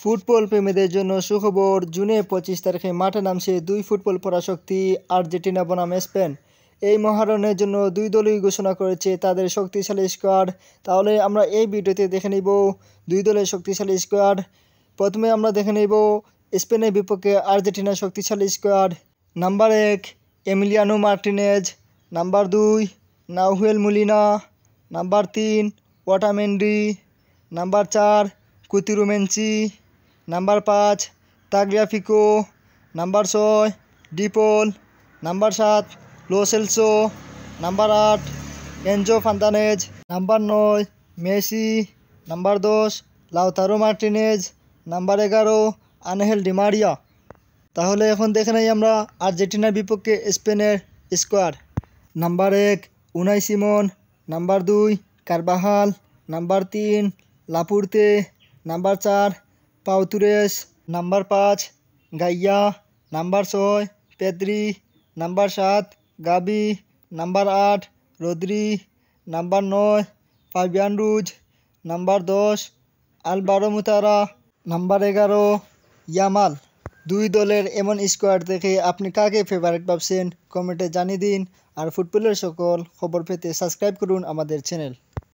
Football প্রেমীদের জন্য সুখবর, জুনে 25 তারিখে মাঠে নামছে দুই ফুটবল পরাশক্তি আর্জেন্টিনা বনাম স্পেন। এই মহারণের জন্য দুই দলই ঘোষণা করেছে তাদের শক্তিশালী স্কোয়াড। তাহলে আমরা এই ভিডিওতে দেখে নিব দুই দলের শক্তিশালী স্কোয়াড। প্রথমে আমরা দেখে নিব স্পেনের বিপক্ষে আর্জেন্টিনার শক্তিশালী squad. Number 1 Emiliano Martinez, number 2 Nahuel Molina, number 3 Otamendi, number 4 কুতিরু মেঞ্চি, number 5 Tagliafico, number 6 De Paul, number 7 Lo Celso, number 8 Enzo Fernandez, number 9 Messi, number 10 Lautaro Martinez, number 11 Angel Di Maria. তাহলে এখন দেখে নেই আমরা আর্জেন্টিনার বিপক্ষে স্পেনের squad. Number 1 Unai Simon, number 2 Carvajal, number 3 Laporte, number 4 Pau Torres, number 5 গাইয়া, নাম্বার 6 পেদ্রি, নাম্বার 7 গাবি, নাম্বার 8 রদ্রি, নাম্বার 9 ফাবিয়ান রুজ, নাম্বার 10 আলবারো মুতারা, নাম্বার 11 ইয়ামাল। দুই দলের এমন স্কোয়াড দেখে আপনি কাকে ফেভারিট ভাবছেন কমেন্টে জানিয়ে দিন। আর ফুটবলের সকল খবর পেতে সাবস্ক্রাইব করুন আমাদের চ্যানেল।